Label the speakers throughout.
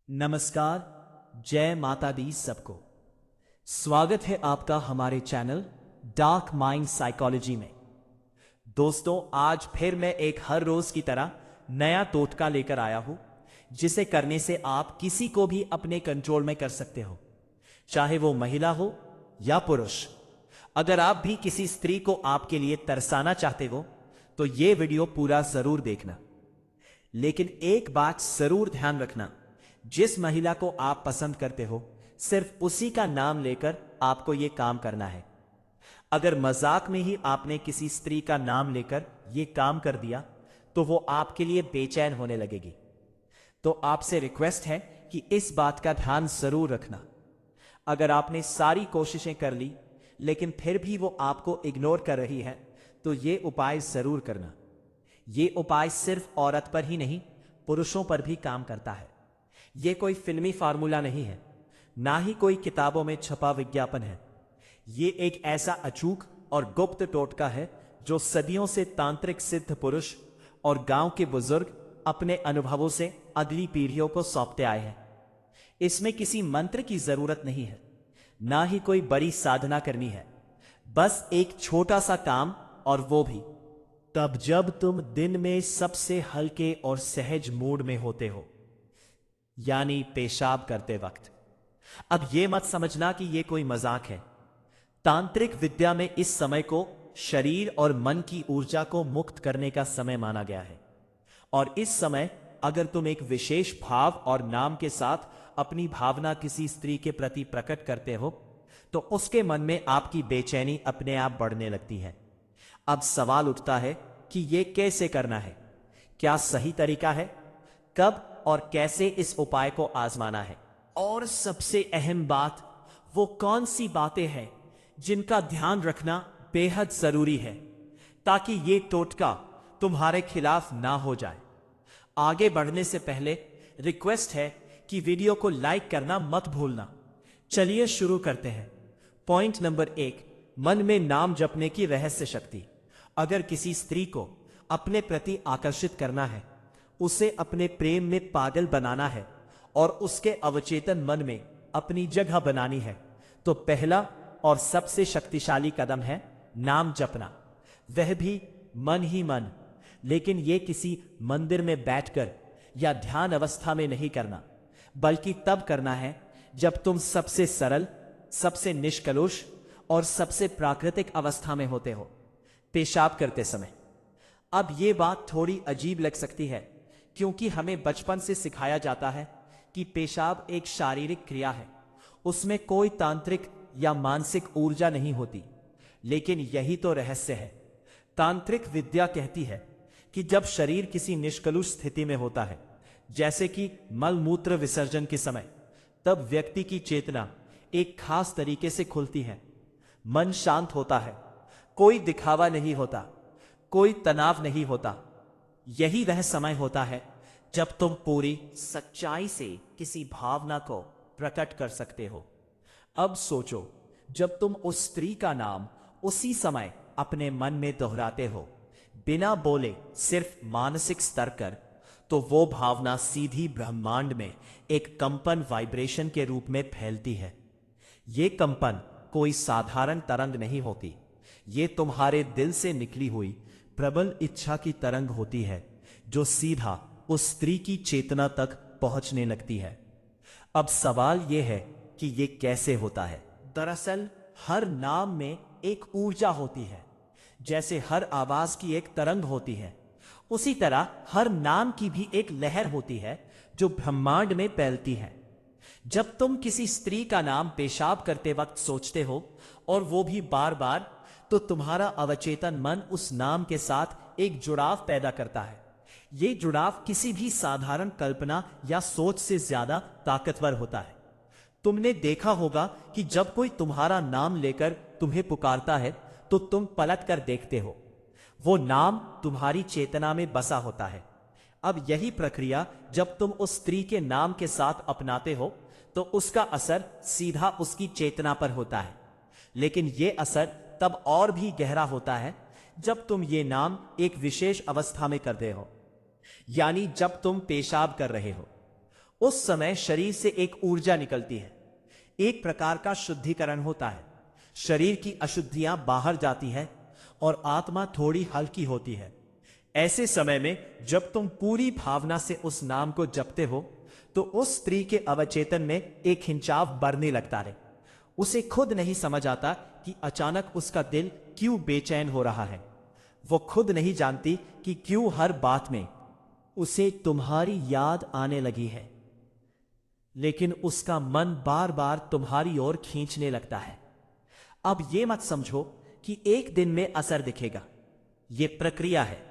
Speaker 1: नमस्कार। जय माता दी सबको। स्वागत है आपका हमारे चैनल डार्क माइंड साइकोलॉजी में। दोस्तों, आज फिर मैं एक हर रोज की तरह नया टोटका लेकर आया हूं, जिसे करने से आप किसी को भी अपने कंट्रोल में कर सकते हो, चाहे वो महिला हो या पुरुष। अगर आप भी किसी स्त्री को आपके लिए तरसाना चाहते हो तो ये वीडियो पूरा जरूर देखना। लेकिन एक बात जरूर ध्यान रखना, जिस महिला को आप पसंद करते हो सिर्फ उसी का नाम लेकर आपको यह काम करना है। अगर मजाक में ही आपने किसी स्त्री का नाम लेकर यह काम कर दिया तो वो आपके लिए बेचैन होने लगेगी। तो आपसे रिक्वेस्ट है कि इस बात का ध्यान जरूर रखना। अगर आपने सारी कोशिशें कर ली लेकिन फिर भी वो आपको इग्नोर कर रही है तो ये उपाय जरूर करना। ये उपाय सिर्फ औरत पर ही नहीं, पुरुषों पर भी काम करता है। ये कोई फिल्मी फार्मूला नहीं है, ना ही कोई किताबों में छपा विज्ञापन है। ये एक ऐसा अचूक और गुप्त टोटका है जो सदियों से तांत्रिक सिद्ध पुरुष और गांव के बुजुर्ग अपने अनुभवों से अगली पीढ़ियों को सौंपते आए हैं। इसमें किसी मंत्र की जरूरत नहीं है, ना ही कोई बड़ी साधना करनी है। बस एक छोटा सा काम, और वो भी तब जब तुम दिन में सबसे हल्के और सहज मूड में होते हो, यानी पेशाब करते वक्त। अब यह मत समझना कि यह कोई मजाक है। तांत्रिक विद्या में इस समय को शरीर और मन की ऊर्जा को मुक्त करने का समय माना गया है। और इस समय अगर तुम एक विशेष भाव और नाम के साथ अपनी भावना किसी स्त्री के प्रति प्रकट करते हो तो उसके मन में आपकी बेचैनी अपने आप बढ़ने लगती है। अब सवाल उठता है कि यह कैसे करना है, क्या सही तरीका है, कब और कैसे इस उपाय को आजमाना है, और सबसे अहम बात, वो कौन सी बातें हैं जिनका ध्यान रखना बेहद जरूरी है ताकि ये टोटका तुम्हारे खिलाफ ना हो जाए। आगे बढ़ने से पहले रिक्वेस्ट है कि वीडियो को लाइक करना मत भूलना। चलिए शुरू करते हैं। पॉइंट नंबर 1, मन में नाम जपने की रहस्य शक्ति। अगर किसी स्त्री को अपने प्रति आकर्षित करना है, उसे अपने प्रेम में पागल बनाना है और उसके अवचेतन मन में अपनी जगह बनानी है, तो पहला और सबसे शक्तिशाली कदम है नाम जपना। वह भी मन ही मन। लेकिन यह किसी मंदिर में बैठकर या ध्यान अवस्था में नहीं करना, बल्कि तब करना है जब तुम सबसे सरल, सबसे निष्कलुष और सबसे प्राकृतिक अवस्था में होते हो, पेशाब करते समय। अब यह बात थोड़ी अजीब लग सकती है क्योंकि हमें बचपन से सिखाया जाता है कि पेशाब एक शारीरिक क्रिया है, उसमें कोई तांत्रिक या मानसिक ऊर्जा नहीं होती। लेकिन यही तो रहस्य है। तांत्रिक विद्या कहती है कि जब शरीर किसी निष्कलुष स्थिति में होता है, जैसे कि मल मूत्र विसर्जन के समय, तब व्यक्ति की चेतना एक खास तरीके से खुलती है। मन शांत होता है, कोई दिखावा नहीं होता, कोई तनाव नहीं होता। यही वह समय होता है जब तुम पूरी सच्चाई से किसी भावना को प्रकट कर सकते हो। अब सोचो, जब तुम उस स्त्री का नाम उसी समय अपने मन में दोहराते हो, बिना बोले, सिर्फ मानसिक स्तर कर, तो वो भावना सीधी ब्रह्मांड में एक कंपन, वाइब्रेशन के रूप में फैलती है। ये कंपन कोई साधारण तरंग नहीं होती, ये तुम्हारे दिल से निकली हुई प्रबल इच्छा की तरंग होती है जो सीधा उस स्त्री की चेतना तक पहुंचने लगती है। अब सवाल यह है कि यह कैसे होता है। दरअसल हर नाम में एक ऊर्जा होती है। जैसे हर आवाज की एक तरंग होती है, उसी तरह हर नाम की भी एक लहर होती है जो ब्रह्मांड में फैलती है। जब तुम किसी स्त्री का नाम पेशाब करते वक्त सोचते हो, और वो भी बार बार, तो तुम्हारा अवचेतन मन उस नाम के साथ एक जुड़ाव पैदा करता है। ये जुड़ाव किसी भी साधारण कल्पना या सोच से ज्यादा ताकतवर होता है। तुमने देखा होगा कि जब कोई तुम्हारा नाम लेकर तुम्हें पुकारता है तो तुम पलट कर देखते हो, वो नाम तुम्हारी चेतना में बसा होता है। अब यही प्रक्रिया जब तुम उस स्त्री के नाम के साथ अपनाते हो तो उसका असर सीधा उसकी चेतना पर होता है। लेकिन यह असर तब और भी गहरा होता है जब तुम ये नाम एक विशेष अवस्था में करते हो, यानी जब तुम पेशाब कर रहे हो। उस समय शरीर से एक ऊर्जा निकलती है, एक प्रकार का शुद्धिकरण होता है। शरीर की अशुद्धियां बाहर जाती है और आत्मा थोड़ी हल्की होती है। ऐसे समय में जब तुम पूरी भावना से उस नाम को जपते हो तो उस स्त्री के अवचेतन में एक खिंचाव बढ़ने लगता है। उसे खुद नहीं समझ आता कि अचानक उसका दिल क्यों बेचैन हो रहा है। वो खुद नहीं जानती कि क्यों हर बात में उसे तुम्हारी याद आने लगी है, लेकिन उसका मन बार बार तुम्हारी ओर खींचने लगता है। अब ये मत समझो कि एक दिन में असर दिखेगा। ये प्रक्रिया है।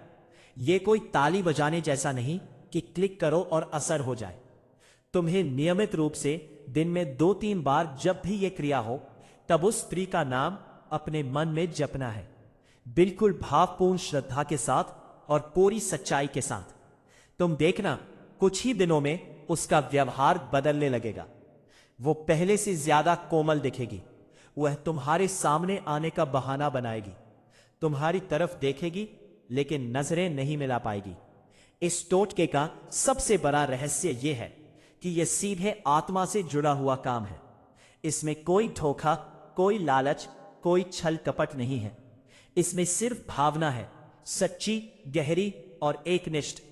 Speaker 1: ये कोई ताली बजाने जैसा नहीं कि क्लिक करो और असर हो जाए। तुम्हें नियमित रूप से दिन में 2-3 बार जब भी ये क्रिया हो तब उस स्त्री का नाम अपने मन में जपना है, बिल्कुल भावपूर्ण श्रद्धा के साथ और पूरी सच्चाई के साथ। तुम देखना कुछ ही दिनों में उसका व्यवहार बदलने लगेगा। वो पहले से ज्यादा कोमल दिखेगी। वह तुम्हारे सामने आने का बहाना बनाएगी, तुम्हारी तरफ देखेगी लेकिन नजरें नहीं मिला पाएगी। इस टोटके का सबसे बड़ा रहस्य यह है कि यह सीधे आत्मा से जुड़ा हुआ काम है। इसमें कोई धोखा, कोई लालच, कोई छल कपट नहीं है। इसमें सिर्फ भावना है, सच्ची, गहरी और एकनिष्ठ।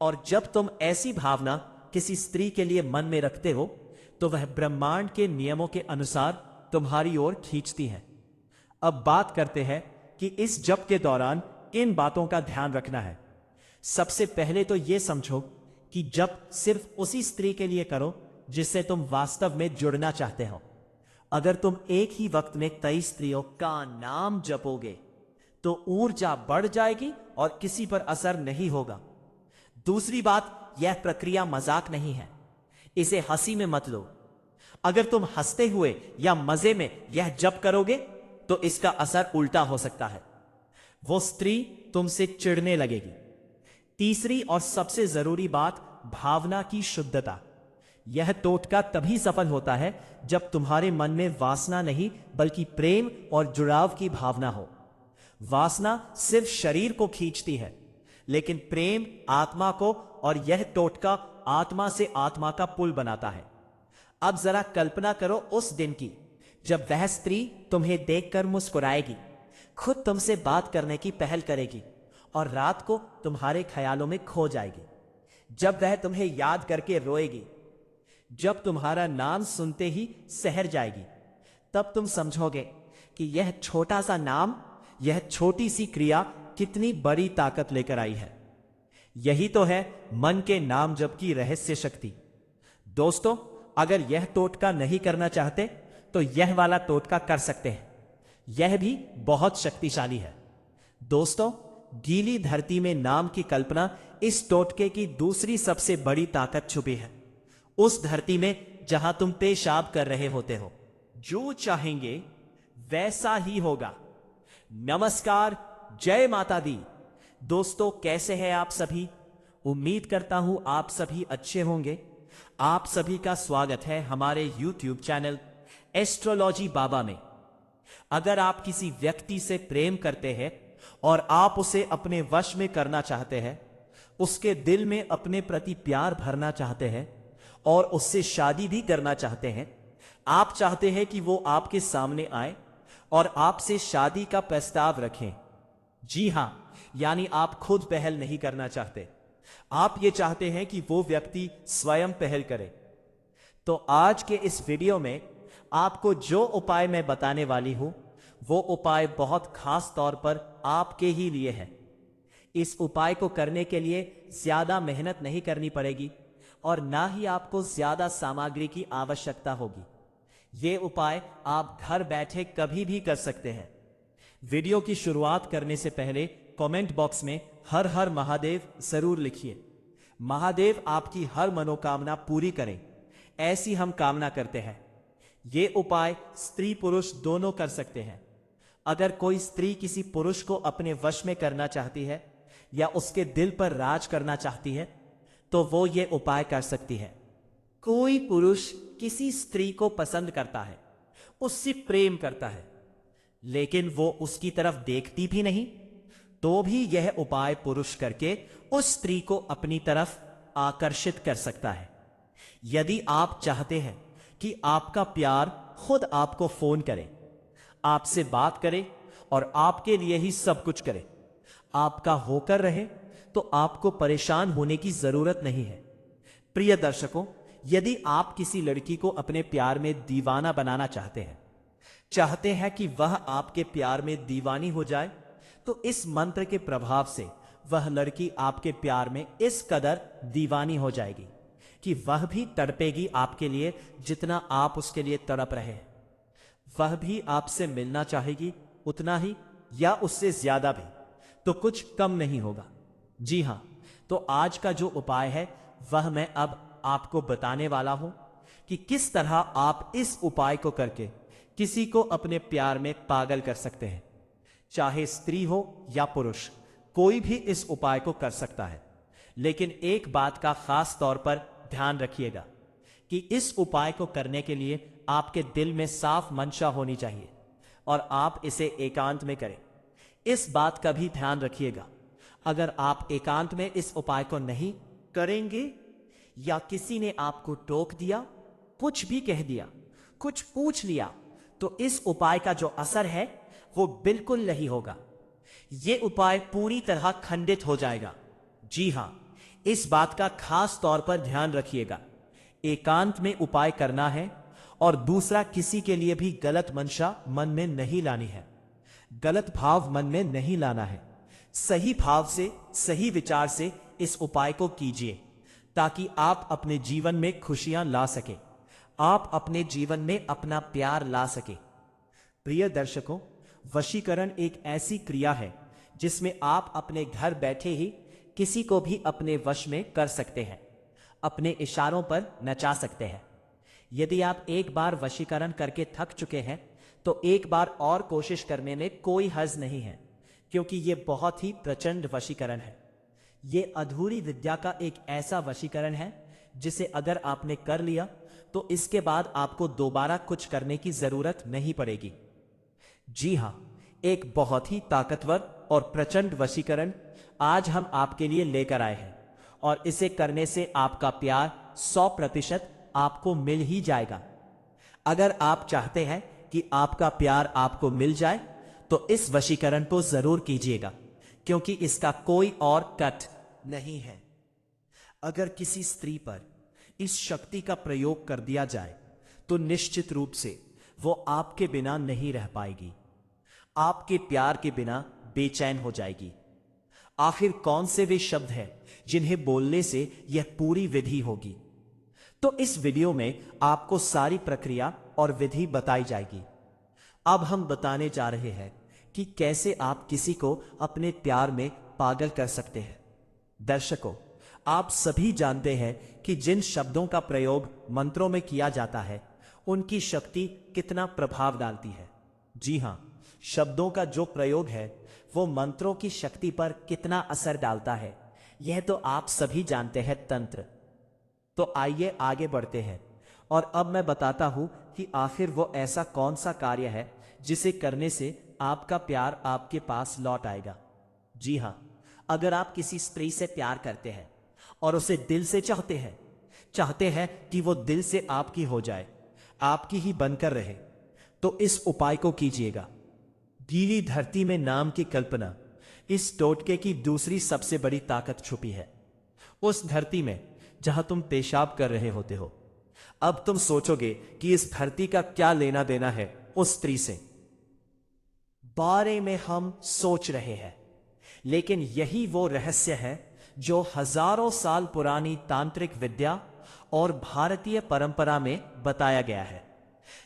Speaker 1: और जब तुम ऐसी भावना किसी स्त्री के लिए मन में रखते हो तो वह ब्रह्मांड के नियमों के अनुसार तुम्हारी ओर खींचती है। अब बात करते हैं कि इस जप के दौरान इन बातों का ध्यान रखना है। सबसे पहले तो यह समझो कि जप सिर्फ उसी स्त्री के लिए करो जिससे तुम वास्तव में जुड़ना चाहते हो। अगर तुम एक ही वक्त में कई स्त्रियों का नाम जपोगे तो ऊर्जा बढ़ जाएगी और किसी पर असर नहीं होगा। दूसरी बात, यह प्रक्रिया मजाक नहीं है। इसे हंसी में मत लो। अगर तुम हंसते हुए या मजे में यह जप करोगे तो इसका असर उल्टा हो सकता है। वो स्त्री तुमसे चिढ़ने लगेगी। तीसरी और सबसे जरूरी बात, भावना की शुद्धता। यह टोटका तभी सफल होता है जब तुम्हारे मन में वासना नहीं बल्कि प्रेम और जुड़ाव की भावना हो। वासना सिर्फ शरीर को खींचती है, लेकिन प्रेम आत्मा को, और यह टोटका आत्मा से आत्मा का पुल बनाता है। अब जरा कल्पना करो उस दिन की जब वह स्त्री तुम्हें देखकर मुस्कुराएगी, खुद तुमसे बात करने की पहल करेगी और रात को तुम्हारे ख्यालों में खो जाएगी। जब वह तुम्हें याद करके रोएगी, जब तुम्हारा नाम सुनते ही सहर जाएगी, तब तुम समझोगे कि यह छोटा सा नाम, यह छोटी सी क्रिया कितनी बड़ी ताकत लेकर आई है। यही तो है मन के नाम जप की रहस्य शक्ति। दोस्तों, अगर यह टोटका नहीं करना चाहते तो यह वाला टोटका कर सकते हैं। यह भी बहुत शक्तिशाली है। दोस्तों, गीली धरती में नाम की कल्पना इस टोटके की दूसरी सबसे बड़ी ताकत छुपी है। उस धरती में जहां तुम पेशाब कर रहे होते हो, जो चाहेंगे वैसा ही होगा। नमस्कार, जय माता दी। दोस्तों, कैसे हैं आप सभी? उम्मीद करता हूं आप सभी अच्छे होंगे। आप सभी का स्वागत है हमारे YouTube चैनल एस्ट्रोलॉजी बाबा में। अगर आप किसी व्यक्ति से प्रेम करते हैं और आप उसे अपने वश में करना चाहते हैं, उसके दिल में अपने प्रति प्यार भरना चाहते हैं और उससे शादी भी करना चाहते हैं, आप चाहते हैं कि वो आपके सामने आए और आपसे शादी का प्रस्ताव रखें। जी हां, यानी आप खुद पहल नहीं करना चाहते, आप ये चाहते हैं कि वो व्यक्ति स्वयं पहल करे। तो आज के इस वीडियो में आपको जो उपाय मैं बताने वाली हूं, वो उपाय बहुत खास तौर पर आपके ही लिए है। इस उपाय को करने के लिए ज्यादा मेहनत नहीं करनी पड़ेगी और ना ही आपको ज्यादा सामग्री की आवश्यकता होगी। ये उपाय आप घर बैठे कभी भी कर सकते हैं। वीडियो की शुरुआत करने से पहले कमेंट बॉक्स में हर हर महादेव जरूर लिखिए। महादेव आपकी हर मनोकामना पूरी करें, ऐसी हम कामना करते हैं। ये उपाय स्त्री पुरुष दोनों कर सकते हैं। अगर कोई स्त्री किसी पुरुष को अपने वश में करना चाहती है या उसके दिल पर राज करना चाहती है तो वो ये उपाय कर सकती है। कोई पुरुष किसी स्त्री को पसंद करता है, उससे प्रेम करता है, लेकिन वो उसकी तरफ देखती भी नहीं, तो भी यह उपाय पुरुष करके उस स्त्री को अपनी तरफ आकर्षित कर सकता है। यदि आप चाहते हैं कि आपका प्यार खुद आपको फोन करे, आपसे बात करे और आपके लिए ही सब कुछ करे, आपका होकर रहे, तो आपको परेशान होने की जरूरत नहीं है। प्रिय दर्शकों, यदि आप किसी लड़की को अपने प्यार में दीवाना बनाना चाहते हैं कि वह आपके प्यार में दीवानी हो जाए, तो इस मंत्र के प्रभाव से वह लड़की आपके प्यार में इस कदर दीवानी हो जाएगी कि वह भी तड़पेगी आपके लिए जितना आप उसके लिए तड़प रहे हैं। वह भी आपसे मिलना चाहेगी उतना ही या उससे ज्यादा भी, तो कुछ कम नहीं होगा। जी हां, तो आज का जो उपाय है वह मैं अब आपको बताने वाला हूं कि किस तरह आप इस उपाय को करके किसी को अपने प्यार में पागल कर सकते हैं। चाहे स्त्री हो या पुरुष, कोई भी इस उपाय को कर सकता है। लेकिन एक बात का खास तौर पर ध्यान रखिएगा कि इस उपाय को करने के लिए आपके दिल में साफ मंशा होनी चाहिए और आप इसे एकांत में करें। इस बात का भी ध्यान रखिएगा, अगर आप एकांत में इस उपाय को नहीं करेंगे या किसी ने आपको टोक दिया, कुछ भी कह दिया, कुछ पूछ लिया, तो इस उपाय का जो असर है वो बिल्कुल नहीं होगा। ये उपाय पूरी तरह खंडित हो जाएगा। जी हां, इस बात का खास तौर पर ध्यान रखिएगा। एकांत में उपाय करना है और दूसरा, किसी के लिए भी गलत मंशा मन में नहीं लानी है, गलत भाव मन में नहीं लाना है। सही भाव से, सही विचार से इस उपाय को कीजिए ताकि आप अपने जीवन में खुशियां ला सके, आप अपने जीवन में अपना प्यार ला सके। प्रिय दर्शकों, वशीकरण एक ऐसी क्रिया है जिसमें आप अपने घर बैठे ही किसी को भी अपने वश में कर सकते हैं, अपने इशारों पर नचा सकते हैं। यदि आप एक बार वशीकरण करके थक चुके हैं तो एक बार और कोशिश करने में कोई हर्ज नहीं है, क्योंकि यह बहुत ही प्रचंड वशीकरण है। यह अधूरी विद्या का एक ऐसा वशीकरण है जिसे अगर आपने कर लिया तो इसके बाद आपको दोबारा कुछ करने की जरूरत नहीं पड़ेगी। जी हां, एक बहुत ही ताकतवर और प्रचंड वशीकरण आज हम आपके लिए लेकर आए हैं और इसे करने से आपका प्यार 100% आपको मिल ही जाएगा। अगर आप चाहते हैं कि आपका प्यार आपको मिल जाए तो इस वशीकरण को जरूर कीजिएगा, क्योंकि इसका कोई और कट नहीं है। अगर किसी स्त्री पर इस शक्ति का प्रयोग कर दिया जाए तो निश्चित रूप से वो आपके बिना नहीं रह पाएगी, आपके प्यार के बिना बेचैन हो जाएगी। आखिर कौन से वे शब्द हैं जिन्हें बोलने से यह पूरी विधि होगी? तो इस वीडियो में आपको सारी प्रक्रिया और विधि बताई जाएगी। अब हम बताने जा रहे हैं कि कैसे आप किसी को अपने प्यार में पागल कर सकते हैं। दर्शकों, आप सभी जानते हैं कि जिन शब्दों का प्रयोग मंत्रों में किया जाता है उनकी शक्ति कितना प्रभाव डालती है। जी हां, शब्दों का जो प्रयोग है वो मंत्रों की शक्ति पर कितना असर डालता है, यह तो आप सभी जानते हैं तंत्र। तो आइए आगे बढ़ते हैं और अब मैं बताता हूं कि आखिर वो ऐसा कौन सा कार्य है जिसे करने से आपका प्यार आपके पास लौट आएगा। जी हां, अगर आप किसी स्त्री से प्यार करते हैं और उसे दिल से चाहते हैं कि वो दिल से आपकी हो जाए, आपकी ही बनकर रहे, तो इस उपाय को कीजिएगा। गीली धरती में नाम की कल्पना, इस टोटके की दूसरी सबसे बड़ी ताकत छुपी है। उस धरती में जहां तुम पेशाब कर रहे होते हो। अब तुम सोचोगे कि इस धरती का क्या लेना देना है उस स्त्री से, बारे में हम सोच रहे हैं, लेकिन यही वो रहस्य है जो हजारों साल पुरानी तांत्रिक विद्या और भारतीय परंपरा में बताया गया है।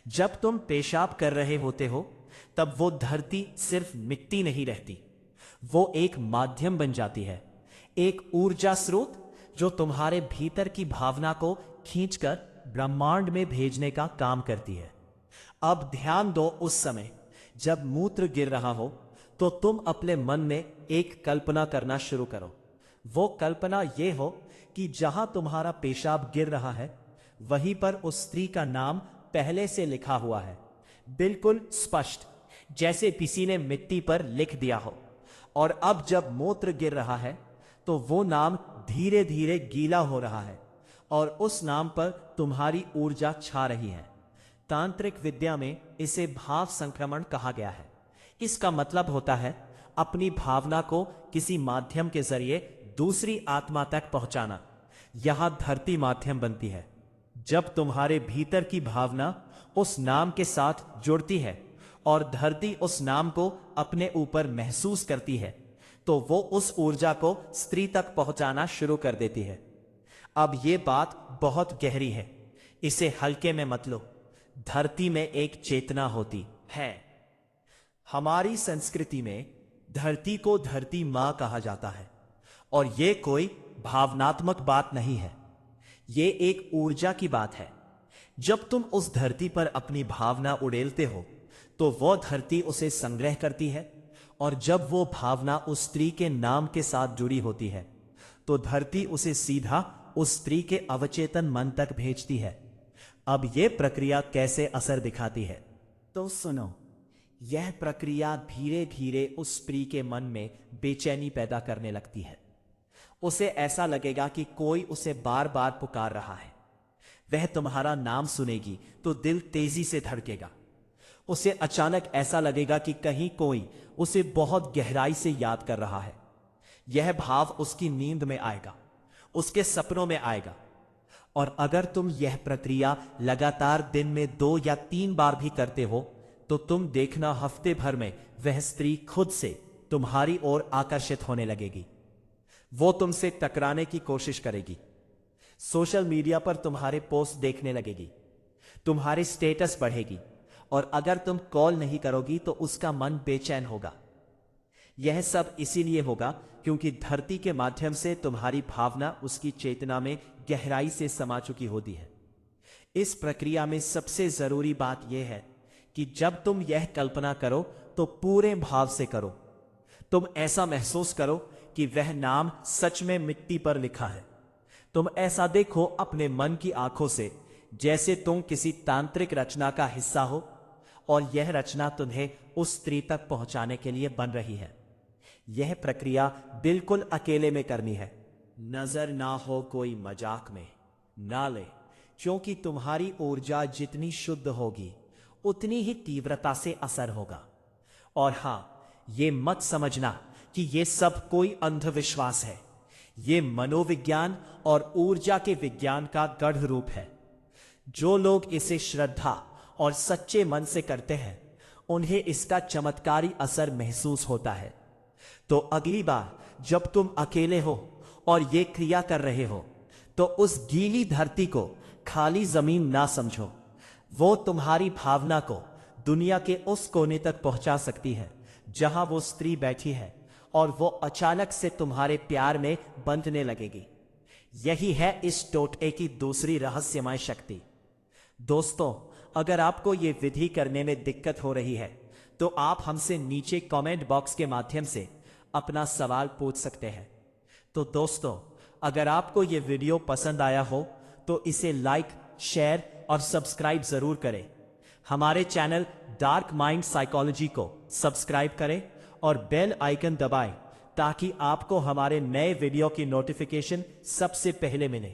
Speaker 1: जब तुम पेशाब कर रहे होते हो तब वो धरती सिर्फ मिट्टी नहीं रहती, वो एक माध्यम बन जाती है, एक ऊर्जा स्रोत जो तुम्हारे भीतर की भावना को खींचकर ब्रह्मांड में भेजने का काम करती है। अब ध्यान दो, उस समय जब मूत्र गिर रहा हो तो तुम अपने मन में एक कल्पना करना शुरू करो। वो कल्पना ये हो कि जहां तुम्हारा पेशाब गिर रहा है वहीं पर उस स्त्री का नाम पहले से लिखा हुआ है, बिल्कुल स्पष्ट, जैसे किसी ने मिट्टी पर लिख दिया हो। और अब जब मूत्र गिर रहा है तो वो नाम धीरे धीरे गीला हो रहा है और उस नाम पर तुम्हारी ऊर्जा छा रही है। तांत्रिक विद्या में इसे भाव संक्रमण कहा गया है। इसका मतलब होता है अपनी भावना को किसी माध्यम के जरिए दूसरी आत्मा तक पहुंचाना। यहां धरती माध्यम बनती है। जब तुम्हारे भीतर की भावना उस नाम के साथ जुड़ती है और धरती उस नाम को अपने ऊपर महसूस करती है, तो वो उस ऊर्जा को स्त्री तक पहुंचाना शुरू कर देती है। अब ये बात बहुत गहरी है, इसे हल्के में मत लो। धरती में एक चेतना होती है। हमारी संस्कृति में धरती को धरती मां कहा जाता है, और ये कोई भावनात्मक बात नहीं है, ये एक ऊर्जा की बात है। जब तुम उस धरती पर अपनी भावना उड़ेलते हो तो वो धरती उसे संग्रह करती है, और जब वो भावना उस स्त्री के नाम के साथ जुड़ी होती है तो धरती उसे सीधा उस स्त्री के अवचेतन मन तक भेजती है। अब यह प्रक्रिया कैसे असर दिखाती है, तो सुनो। यह प्रक्रिया धीरे धीरे उस स्त्री के मन में बेचैनी पैदा करने लगती है। उसे ऐसा लगेगा कि कोई उसे बार बार पुकार रहा है। वह तुम्हारा नाम सुनेगी तो दिल तेजी से धड़केगा। उसे अचानक ऐसा लगेगा कि कहीं कोई उसे बहुत गहराई से याद कर रहा है। यह भाव उसकी नींद में आएगा, उसके सपनों में आएगा। और अगर तुम यह प्रक्रिया लगातार दिन में 2 या 3 बार भी करते हो तो तुम देखना हफ्ते भर में वह स्त्री खुद से तुम्हारी ओर आकर्षित होने लगेगी। वो तुमसे टकराने की कोशिश करेगी, सोशल मीडिया पर तुम्हारे पोस्ट देखने लगेगी, तुम्हारी स्टेटस बढ़ेगी, और अगर तुम कॉल नहीं करोगी तो उसका मन बेचैन होगा। यह सब इसीलिए होगा क्योंकि धरती के माध्यम से तुम्हारी भावना उसकी चेतना में गहराई से समा चुकी होती है। इस प्रक्रिया में सबसे जरूरी बात यह है कि जब तुम यह कल्पना करो तो पूरे भाव से करो। तुम ऐसा महसूस करो कि वह नाम सच में मिट्टी पर लिखा है। तुम ऐसा देखो अपने मन की आंखों से जैसे तुम किसी तांत्रिक रचना का हिस्सा हो, और यह रचना तुम्हें उस स्त्री तक पहुंचाने के लिए बन रही है। यह प्रक्रिया बिल्कुल अकेले में करनी है। नजर ना हो कोई मजाक में ना ले, क्योंकि तुम्हारी ऊर्जा जितनी शुद्ध होगी उतनी ही तीव्रता से असर होगा। और हां, ये मत समझना कि ये सब कोई अंधविश्वास है। ये मनोविज्ञान और ऊर्जा के विज्ञान का गढ़ रूप है। जो लोग इसे श्रद्धा और सच्चे मन से करते हैं उन्हें इसका चमत्कारी असर महसूस होता है। तो अगली बार जब तुम अकेले हो और ये क्रिया कर रहे हो तो उस गीली धरती को खाली जमीन ना समझो। वो तुम्हारी भावना को दुनिया के उस कोने तक पहुंचा सकती है जहां वो स्त्री बैठी है, और वो अचानक से तुम्हारे प्यार में बंधने लगेगी। यही है इस टोटके की दूसरी रहस्यमय शक्ति। दोस्तों, अगर आपको ये विधि करने में दिक्कत हो रही है तो आप हमसे नीचे कमेंट बॉक्स के माध्यम से अपना सवाल पूछ सकते हैं। तो दोस्तों, अगर आपको ये वीडियो पसंद आया हो तो इसे लाइक, शेयर और सब्सक्राइब जरूर करें। हमारे चैनल डार्क माइंड साइकोलॉजी को सब्सक्राइब करें और बेल आइकन दबाएं ताकि आपको हमारे नए वीडियो की नोटिफिकेशन सबसे पहले मिले।